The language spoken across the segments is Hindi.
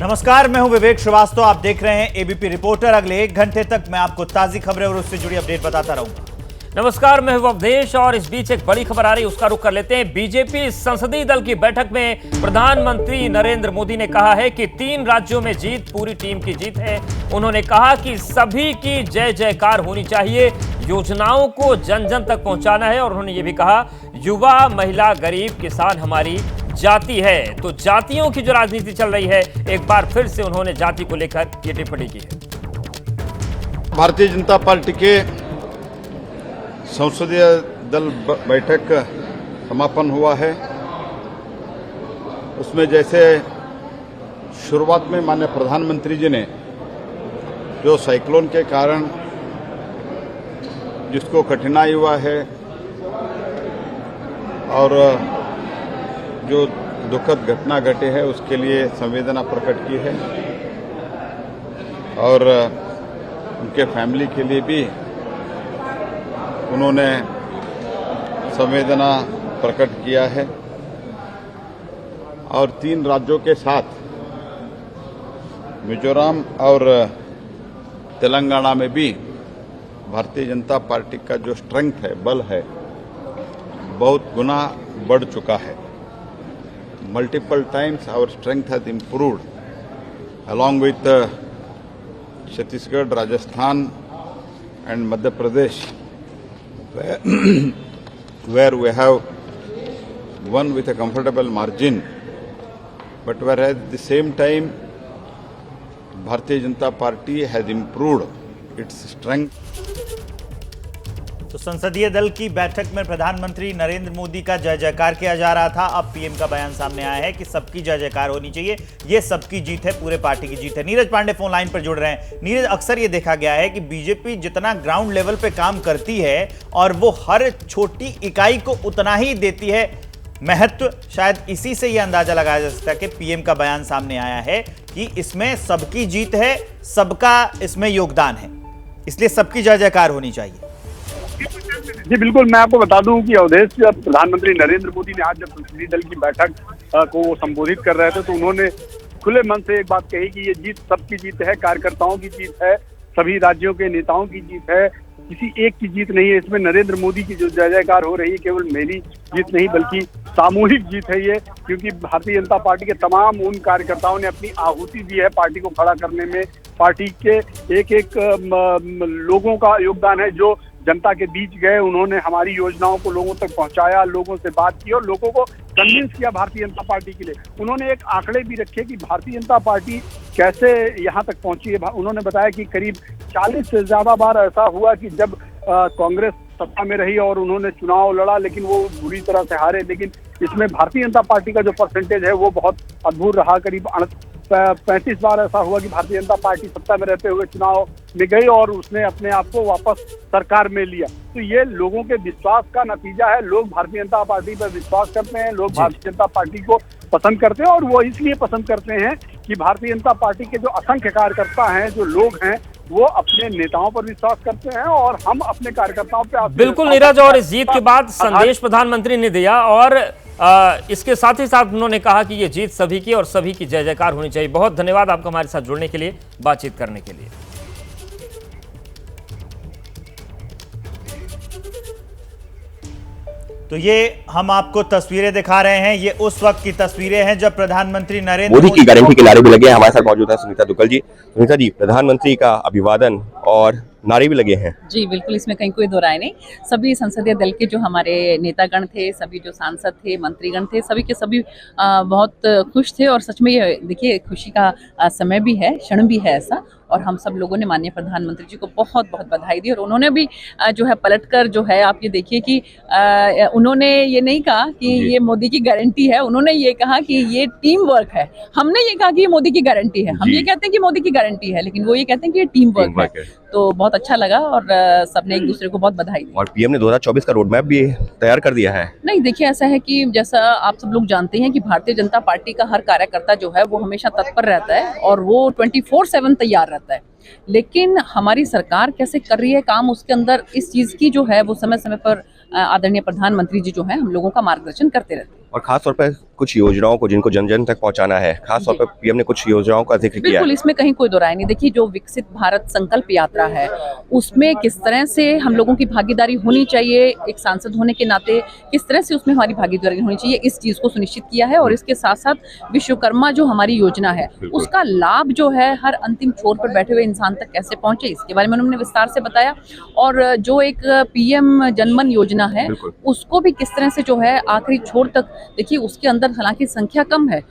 नमस्कार, मैं हूं विवेक श्रीवास्तव। आप देख रहे हैं एबीपी रिपोर्टर। अगले 1 घंटे तक मैं आपको ताजी खबरें और उससे जुड़ी अपडेट बताता रहूंगा। नमस्कार, मैं हूं अवधेश और इस बीच एक बड़ी खबर आ रही है, उसका रुख कर लेते हैं। बीजेपी संसदीय दल की बैठक में प्रधानमंत्री नरेंद्र मोदी ने कहा है कि 3 राज्यों में जीत पूरी टीम की जीत है। उन्होंने कहा कि सभी की जय जयकार होनी चाहिए, योजनाओं को जन जन तक पहुंचाना है। और उन्होंने ये भी कहा, युवा, महिला, गरीब, किसान हमारी जाति है। तो जातियों की जो राजनीति चल रही है, एक बार फिर से उन्होंने जाति को लेकर ये टिप्पणी की है। भारतीय जनता पार्टी के संसदीय दल बैठक समापन हुआ है। उसमें जैसे शुरुआत में माननीय प्रधानमंत्री जी ने जो साइक्लोन के कारण जिसको कठिनाई हुआ है और जो दुखद घटना घटी है उसके लिए संवेदना प्रकट की है और उनके फैमिली के लिए भी उन्होंने संवेदना प्रकट किया है। और 3 राज्यों के साथ मिजोरम और तेलंगाना में भी भारतीय जनता पार्टी का जो स्ट्रेंथ है, बल है, बहुत गुना बढ़ चुका है। Multiple times our strength has improved along with Chhattisgarh, Rajasthan and Madhya Pradesh where we have won with a comfortable margin, but whereas at the same time Bharatiya Janata Party has improved its strength. तो संसदीय दल की बैठक में प्रधानमंत्री नरेंद्र मोदी का जय जयकार किया जा रहा था। अब पीएम का बयान सामने आया है कि सबकी जय जयकार होनी चाहिए, ये सबकी जीत है, पूरे पार्टी की जीत है। नीरज पांडे फोन लाइन पर जुड़ रहे हैं। नीरज, अक्सर ये देखा गया है कि बीजेपी जितना ग्राउंड लेवल पे काम करती है और वो हर छोटी इकाई को उतना ही देती है महत्व, शायद इसी से ये अंदाजा लगाया जा सकता है कि पीएम का बयान सामने आया है कि इसमें सबकी जीत है, सबका इसमें योगदान है, इसलिए सबकी जय जयकार होनी चाहिए। जी बिल्कुल, मैं आपको बता दूं कि अवधेश, जब प्रधानमंत्री नरेंद्र मोदी ने आज जब संसदीय दल की बैठक को संबोधित कर रहे थे तो उन्होंने खुले मन से एक बात कही कि ये जीत सबकी जीत है, कार्यकर्ताओं की जीत है, सभी राज्यों के नेताओं की जीत है, किसी एक की जीत नहीं है। इसमें नरेंद्र मोदी की जो जय जयकार हो रही है केवल मेरी जीत नहीं बल्कि सामूहिक जीत है ये, क्योंकि भारतीय जनता पार्टी के तमाम उन कार्यकर्ताओं ने अपनी आहुति दी है पार्टी को खड़ा करने में। पार्टी के एक एक लोगों का योगदान है जो जनता के बीच गए, उन्होंने हमारी योजनाओं को लोगों तक पहुंचाया, लोगों से बात की और लोगों को कन्विंस किया भारतीय जनता पार्टी के लिए। उन्होंने एक आंकड़े भी रखे कि भारतीय जनता पार्टी कैसे यहाँ तक पहुंची है। उन्होंने बताया कि करीब 40 से ज्यादा बार ऐसा हुआ कि जब कांग्रेस सत्ता में रही और उन्होंने चुनाव लड़ा लेकिन वो बुरी तरह से हारे, लेकिन इसमें भारतीय जनता पार्टी का जो परसेंटेज है वो बहुत अद्भुत रहा। करीब 35 बार ऐसा हुआ कि भारतीय जनता पार्टी सत्ता में रहते हुए चुनाव में गई और उसने अपने आप को वापस सरकार में लिया। तो ये लोगों के विश्वास का नतीजा है। लोग भारतीय जनता पार्टी पर विश्वास करते हैं, लोग भारतीय जनता पार्टी को पसंद करते हैं और वो इसलिए पसंद करते हैं कि भारतीय जनता पार्टी के जो असंख्य कार्यकर्ता हैं, जो लोग हैं, वो अपने नेताओं पर विश्वास करते हैं और हम अपने कार्यकर्ताओं पर। बिल्कुल नीरज, और इस जीत के बाद संदेश प्रधानमंत्री ने दिया और इसके साथ ही साथ उन्होंने कहा कि ये जीत सभी की और सभी की जय जयकार होनी चाहिए। बहुत धन्यवाद आपका हमारे साथ जुड़ने के लिए, बातचीत करने के लिए। तो ये हम आपको तस्वीरें दिखा रहे हैं, ये उस वक्त की तस्वीरें हैं जब प्रधानमंत्री नरेंद्र मोदी की गारंटी के नारे भी लगे हैं। हमारे साथ मौजूद है सुनीता दुग्गल जी। सुनीता जी, प्रधानमंत्री का अभिवादन और नारे भी लगे हैं। जी बिल्कुल, इसमें कहीं कोई दो राय नहीं। सभी संसदीय दल के जो हमारे नेतागण थे, सभी जो सांसद थे, मंत्रीगण थे, सभी के सभी बहुत खुश थे और सच में ये देखिए खुशी का समय भी है, क्षण भी है ऐसा। और हम सब लोगों ने माननीय प्रधानमंत्री जी को बहुत बहुत बधाई दी और उन्होंने भी जो है पलटकर जो है आप ये देखिए कि उन्होंने ये नहीं कहा कि ये मोदी की गारंटी है, उन्होंने ये कहा कि ये टीम वर्क है। हमने ये कहा कि ये मोदी की गारंटी है, हम ये कहते हैं कि मोदी की गारंटी है, लेकिन वो ये कहते हैं कि ये टीम वर्क है। तो बहुत अच्छा लगा और सबने एक दूसरे को बहुत बधाई दी। और पीएम ने 2024 का रोड मैप भी तैयार कर दिया है। नहीं देखिए, ऐसा है कि जैसा आप सब लोग जानते हैं कि भारतीय जनता पार्टी का हर कार्यकर्ता जो है वो हमेशा तत्पर रहता है और वो 24/7 तैयार रहता है। लेकिन हमारी सरकार कैसे कर रही है काम, उसके अंदर इस चीज की जो है वो समय समय पर आदरणीय प्रधानमंत्री जी जो है हम लोगों का मार्गदर्शन करते रहते हैं। और खास तौर पर कुछ योजनाओं को जिनको जन जन तक पहुंचाना है, खासतौर पर पीएम ने कुछ योजनाओं का जिक्र किया बिल्कुल, है। इसमें कहीं कोई दो राय नहीं। देखिए, जो विकसित भारत संकल्प यात्रा है उसमें किस तरह से हम लोगों की भागीदारी होनी चाहिए, एक सांसद होने के नाते किस तरह से उसमें हमारी भागीदारी होनी चाहिए, इस चीज को सुनिश्चित किया है। और इसके साथ साथ विश्वकर्मा जो हमारी योजना है उसका लाभ जो है हर अंतिम छोर पर बैठे हुए इंसान तक कैसे पहुंचे, इसके बारे में उन्होंने विस्तार से बताया। और जो एक पीएम जनमन योजना है उसको भी किस तरह से जो है आखिरी छोर तक, देखिए उसके अंदर हालांकि संख्या कम है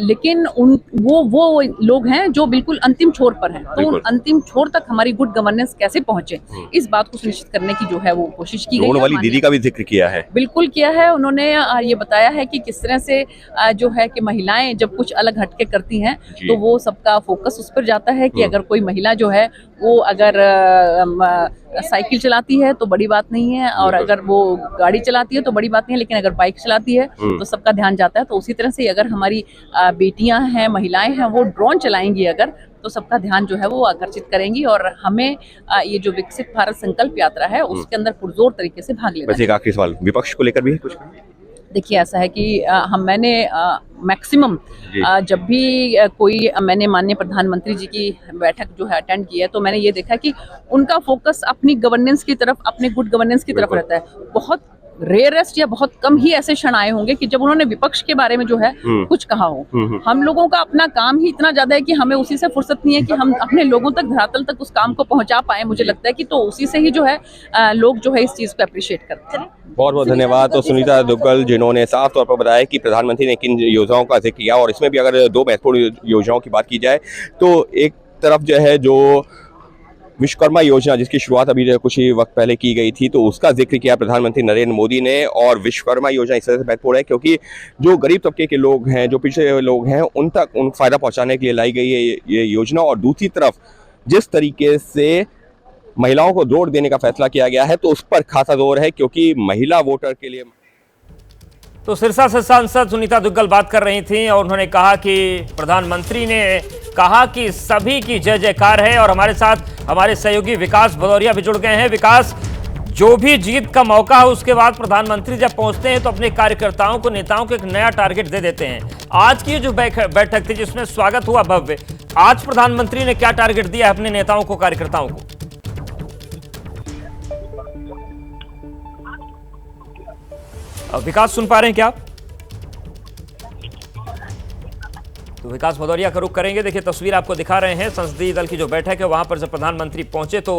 लेकिन वो लोग हैं जो बिल्कुल अंतिम छोर पर हैं, तो उन अंतिम छोर तक हमारी गुड गवर्नेंस कैसे पहुंचे, इस बात को सुनिश्चित करने की जो है वो कोशिश की गई है। ड्रोन वाली दीदी का भी जिक्र किया है। बिल्कुल किया है उन्होंने। ये बताया है कि किस तरह से जो है कि महिलाएं जब कुछ अलग हटके करती हैं तो वो सबका फोकस उस पर जाता है कि अगर कोई महिला जो है वो अगर साइकिल चलाती है तो बड़ी बात नहीं है, और अगर वो गाड़ी चलाती है तो बड़ी बात नहीं है, लेकिन अगर बाइक चलाती है तो सबका ध्यान जाता है। तो उसी तरह से अगर हमारी बेटियां हैं, महिलाएं हैं, वो ड्रोन चलाएंगी अगर, तो सबका ध्यान जो है वो आकर्षित करेंगी। और हमें ये जो विकसित भारत संकल्प यात्रा है उसके अंदर पुरजोर तरीके से भाग लेना। वैसे एक आखिरी सवाल, विपक्ष को लेकर भी है कुछ? देखिए, ऐसा है कि मैंने मैक्सिमम जब भी मैंने माननीय प्रधानमंत्री जी की बैठक जो है अटेंड की है तो मैंने ये देखा कि उनका फोकस अपनी गवर्नेंस की तरफ, अपने गुड गवर्नेंस की तरफ रहता है। बहुत रेयरेस्ट या बहुत कम ही ऐसे क्षण आए होंगे कि जब उन्होंने विपक्ष के बारे में जो है कुछ कहा हो। हम लोगों का अपना काम ही इतना ज्यादा है कि हमें उसी से फुर्सत नहीं है कि हम अपने लोगों तक, धरातल तक उस काम को पहुंचा पाए। मुझे लगता है कि तो उसी से ही जो है लोग जो है इस चीज को अप्रिशिएट करते हैं। बहुत बहुत धन्यवाद। तो सुनीता दुग्गल जिन्होंने साफ तौर पर बताया कि प्रधानमंत्री ने किन योजनाओं का जिक्र किया, और इसमें भी अगर दो महत्वपूर्ण योजनाओं की बात की जाए तो एक तरफ जो है जो विश्वकर्मा योजना जिसकी शुरुआत अभी कुछ ही वक्त पहले की गई थी, तो उसका जिक्र किया प्रधानमंत्री नरेंद्र मोदी ने। और विश्वकर्मा योजना इस तरह से महत्वपूर्ण है क्योंकि जो गरीब तबके के लोग हैं, जो पिछड़े लोग हैं, उन तक फायदा पहुंचाने के लिए लाई गई है ये योजना। और दूसरी तरफ जिस तरीके से महिलाओं को जोर देने का फैसला किया गया है तो उस पर खासा जोर है क्योंकि महिला वोटर के लिए। तो सिरसा से सांसद सुनीता दुग्गल बात कर रही थीं और उन्होंने कहा कि प्रधानमंत्री ने कहा कि सभी की जय जयकार है। और हमारे साथ हमारे सहयोगी विकास भदौरिया भी जुड़ गए हैं। विकास, जो भी जीत का मौका है उसके बाद प्रधानमंत्री जब पहुंचते हैं तो अपने कार्यकर्ताओं को, नेताओं को एक नया टारगेट दे देते हैं। आज की जो बैठक थी जिसमें स्वागत हुआ भव्य, आज प्रधानमंत्री ने क्या टारगेट दिया है अपने नेताओं को, कार्यकर्ताओं को? विकास, सुन पा रहे हैं क्या आप? तो विकास भदौरिया का रुख करेंगे। देखिए, तस्वीर आपको दिखा रहे हैं संसदीय दल की जो बैठक है वहां पर जब प्रधानमंत्री पहुंचे तो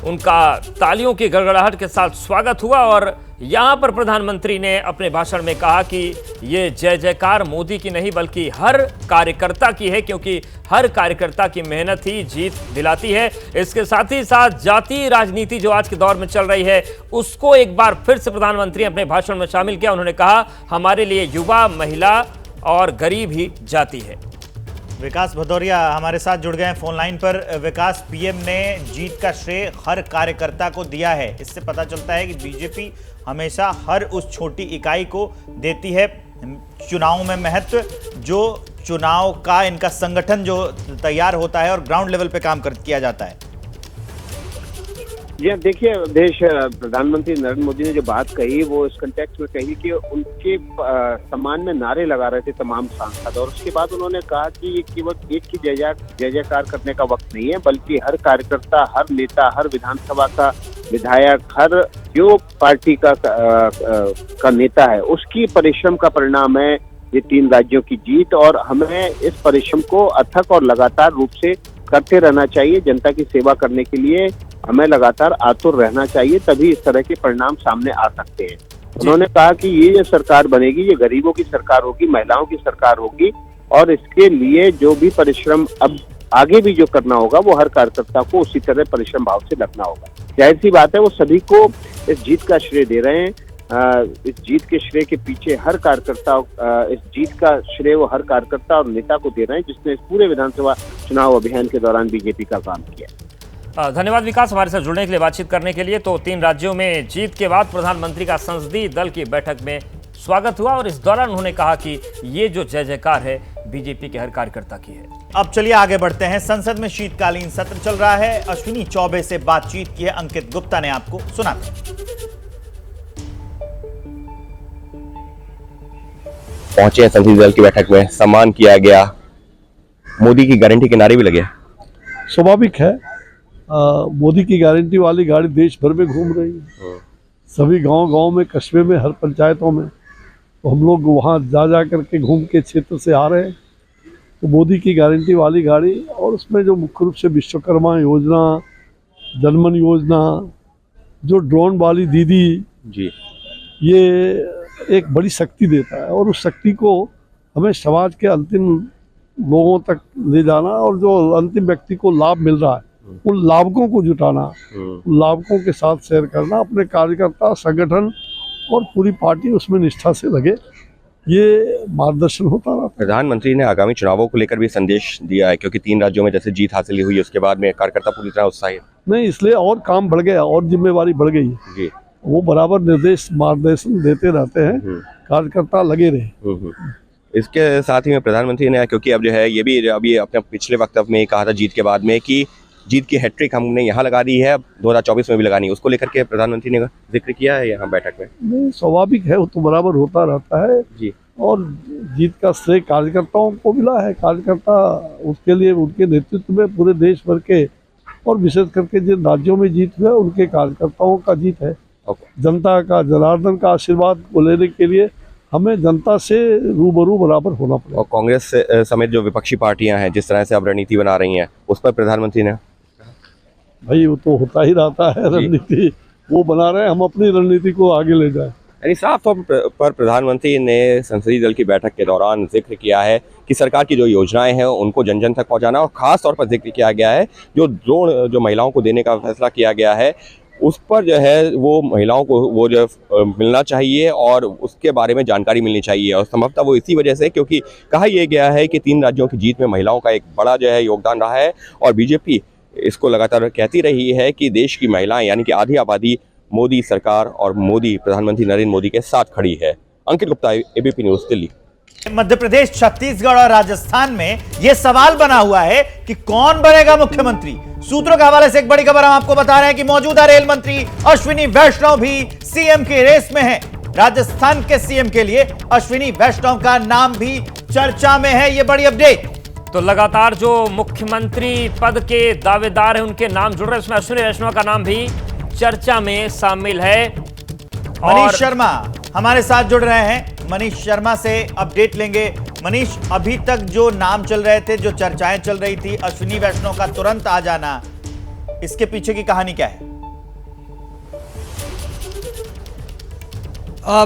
उनका तालियों की गड़गड़ाहट के साथ स्वागत हुआ। और यहां पर प्रधानमंत्री ने अपने भाषण में कहा कि ये जय जयकार मोदी की नहीं बल्कि हर कार्यकर्ता की है, क्योंकि हर कार्यकर्ता की मेहनत ही जीत दिलाती है। इसके साथ ही साथ जातीय राजनीति जो आज के दौर में चल रही है उसको एक बार फिर से प्रधानमंत्री ने अपने भाषण में शामिल किया। उन्होंने कहा, हमारे लिए युवा, महिला और गरीब ही जाति है। विकास भदौरिया हमारे साथ जुड़ गए हैं फोन लाइन पर। विकास, पीएम ने जीत का श्रेय हर कार्यकर्ता को दिया है। इससे पता चलता है कि बीजेपी हमेशा हर उस छोटी इकाई को देती है चुनाव में महत्व, जो चुनाव का इनका संगठन जो तैयार होता है और ग्राउंड लेवल पे काम किया जाता है। जी देखिए, देश प्रधानमंत्री नरेंद्र मोदी ने जो बात कही वो इस कंटेक्स्ट में कही कि उनके सम्मान में नारे लगा रहे थे तमाम सांसद, और उसके बाद उन्होंने कहा कि ये केवल एक की जय जयकार करने का वक्त नहीं है, बल्कि हर कार्यकर्ता, हर नेता, हर विधानसभा का विधायक, हर जो पार्टी का नेता है उसकी परिश्रम का परिणाम है ये 3 राज्यों की जीत। और हमें इस परिश्रम को अथक और लगातार रूप से करते रहना चाहिए। जनता की सेवा करने के लिए हमें लगातार आतुर रहना चाहिए, तभी इस तरह के परिणाम सामने आ सकते हैं। उन्होंने कहा कि ये जो सरकार बनेगी ये गरीबों की सरकार होगी, महिलाओं की सरकार होगी, और इसके लिए जो भी परिश्रम अब आगे भी जो करना होगा वो हर कार्यकर्ता को उसी तरह परिश्रम भाव से लगना होगा। जाहिर सी बात है वो सभी को इस जीत का श्रेय दे रहे हैं। इस जीत के श्रेय के पीछे हर कार्यकर्ता, इस जीत का श्रेय वो हर कार्यकर्ता और नेता को दे रहे हैं जिसने इस पूरे विधानसभा चुनाव अभियान के दौरान बीजेपी का काम किया। धन्यवाद विकास, हमारे साथ जुड़ने के लिए, बातचीत करने के लिए। तो 3 राज्यों में जीत के बाद प्रधानमंत्री का संसदीय दल की बैठक में स्वागत हुआ और इस दौरान उन्होंने कहा कि ये जो जय जयकार है बीजेपी के हर कार्यकर्ता की है। अब चलिए आगे बढ़ते हैं। संसद में शीतकालीन सत्र चल रहा है। अश्विनी चौबे से बातचीत की है अंकित गुप्ता ने, आपको सुनाते हैं। पहुंचे हैं संसदीय दल की बैठक में, सम्मान किया गया, मोदी की गारंटी के नारे भी लगे। स्वाभाविक है, मोदी की गारंटी वाली गाड़ी देश भर में घूम रही है, सभी गांव-गांव में, कस्बे में, हर पंचायतों में। तो हम लोग वहां जा करके घूम के क्षेत्र से आ रहे हैं, तो मोदी की गारंटी वाली गाड़ी और उसमें जो मुख्य रूप से विश्वकर्मा योजना, जनमन योजना, जो ड्रोन वाली दीदी जी, ये एक बड़ी शक्ति देता है और उस शक्ति को हमें समाज के अंतिम लोगों तक ले जाना और जो अंतिम व्यक्ति को लाभ मिल रहा है उन लाभकों को जुटाना, उन लाभकों के साथ शेयर करना, अपने कार्यकर्ता, संगठन और पूरी पार्टी उसमें निष्ठा से लगे, ये मार्गदर्शन होता रहा। प्रधानमंत्री ने आगामी चुनावों को लेकर भी संदेश दिया है, क्योंकि 3 राज्यों में जैसे जीत हासिल हुई, उसके बाद में कार्यकर्ता पूरी तरह उत्साहित नहीं, इसलिए और काम बढ़ गया और जिम्मेवारी बढ़ गई जी। वो बराबर निर्देश मार्गदर्शन देते रहते हैं, कार्यकर्ता लगे रहे। इसके साथ ही में प्रधानमंत्री ने, क्योंकि अब जो है ये भी अभी अपने पिछले वक्तव्य में कहा था जीत के बाद में कि जीत की हैट्रिक हमने यहाँ लगा दी है, अब 2024 में भी लगानी है, उसको लेकर के प्रधानमंत्री ने जिक्र किया है यहाँ बैठक में। नहीं, स्वाभाविक है, वो तो बराबर होता रहता है जी। और जीत का श्रेय कार्यकर्ताओं को मिला है। कार्यकर्ता उसके लिए उनके नेतृत्व में पूरे देश भर के और विशेष करके जिन राज्यों में जीत हुआ उनके कार्यकर्ताओं का जीत है। जनता का, जनार्दन का आशीर्वाद को लेने के लिए हमें जनता से रूबरू बराबर होना पड़ेगा। और कांग्रेस समेत जो विपक्षी पार्टियां हैं जिस तरह से अब रणनीति बना रही हैं, उस पर प्रधानमंत्री ने, भाई वो तो होता ही रहता है, रणनीति वो बना रहे हैं, हम अपनी रणनीति को आगे ले जाएं। यानी साफ तौर पर प्रधानमंत्री ने संसदीय दल की बैठक के दौरान जिक्र किया है कि सरकार की जो योजनाएं हैं उनको जन जन तक पहुंचाना, और खास तौर पर जिक्र किया गया है जो ड्रोन जो महिलाओं को देने का फैसला किया गया है उस पर जो है वो महिलाओं को वो जो मिलना चाहिए और उसके बारे में जानकारी मिलनी चाहिए। और संभवतः वो इसी वजह से, क्योंकि कहा यह गया है कि 3 राज्यों की जीत में महिलाओं का एक बड़ा जो है योगदान रहा है, और बीजेपी इसको लगातार कहती रही है कि देश की महिलाएं यानी कि आधी आबादी मोदी सरकार और मोदी प्रधानमंत्री नरेंद्र मोदी के साथ खड़ी है। अंकित गुप्ता, एबीपी न्यूज़, दिल्ली। मध्य प्रदेश, छत्तीसगढ़ और राजस्थान में यह सवाल बना हुआ है कि कौन बनेगा मुख्यमंत्री। सूत्रों के हवाले से एक बड़ी खबर हम आपको बता रहे हैं कि मौजूदा रेल मंत्री अश्विनी वैष्णव भी सीएम के रेस में हैं। राजस्थान के सीएम के लिए अश्विनी वैष्णव का नाम भी चर्चा में है। यह बड़ी अपडेट। तो लगातार जो मुख्यमंत्री पद के दावेदार हैं उनके नाम जुड़ रहे हैं, उसमें अश्विनी वैष्णव का नाम भी चर्चा में शामिल है। मनीष शर्मा हमारे साथ जुड़ रहे हैं, मनीष शर्मा से अपडेट लेंगे। मनीष, अभी तक जो नाम चल रहे थे, जो चर्चाएं चल रही थी, अश्विनी वैष्णव का तुरंत आ जाना, इसके पीछे की कहानी क्या है?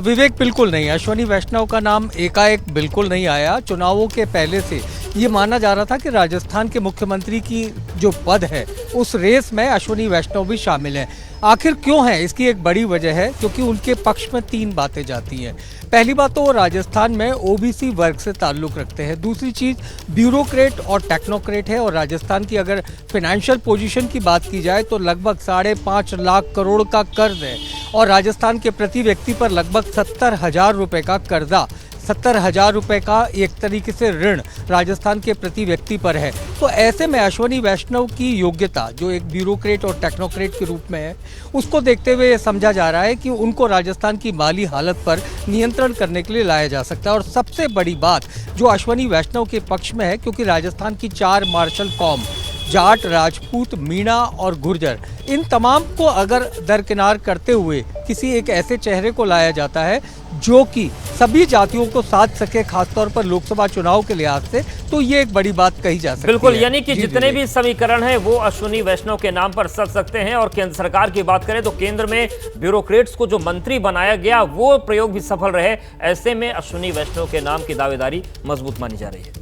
विवेक, बिल्कुल नहीं, अश्विनी वैष्णव का नाम एकाएक बिल्कुल नहीं आया। चुनावों के पहले से ये माना जा रहा था कि राजस्थान के मुख्यमंत्री की जो पद है उस रेस में अश्विनी वैष्णव भी शामिल हैं। आखिर क्यों है, इसकी एक बड़ी वजह है क्योंकि उनके पक्ष में 3 बातें जाती हैं। पहली बात तो वो राजस्थान में ओबीसी वर्ग से ताल्लुक़ रखते हैं। दूसरी चीज़ ब्यूरोक्रेट और टेक्नोक्रेट है, और राजस्थान की अगर फाइनेंशियल पोजीशन की बात की जाए तो लगभग 5.5 लाख करोड़ का कर्ज है, और राजस्थान के प्रति व्यक्ति पर लगभग 70,000 रुपये का कर्जा, 70,000 रुपये का एक तरीके से ऋण राजस्थान के प्रति व्यक्ति पर है। तो ऐसे में अश्विनी वैष्णव की योग्यता जो एक ब्यूरोक्रेट और टेक्नोक्रेट के रूप में है, उसको देखते हुए ये समझा जा रहा है कि उनको राजस्थान की माली हालत पर नियंत्रण करने के लिए लाया जा सकता है। और सबसे बड़ी बात जो अश्विनी वैष्णव के पक्ष में है, क्योंकि राजस्थान की 4 मार्शल कौम, जाट, राजपूत, मीणा और गुर्जर, इन तमाम को अगर दरकिनार करते हुए किसी एक ऐसे चेहरे को लाया जाता है जो कि सभी जातियों को साथ सके, खासतौर पर लोकसभा चुनाव के लिहाज से, तो ये एक बड़ी बात कही जा सकती है। बिल्कुल, यानी कि जितने भी समीकरण हैं वो अश्विनी वैष्णव के नाम पर सज सकते हैं। और केंद्र सरकार की बात करें तो केंद्र में ब्यूरोक्रेट्स को जो मंत्री बनाया गया वो प्रयोग भी सफल रहे। ऐसे में अश्विनी वैष्णव के नाम की दावेदारी मजबूत मानी जा रही है।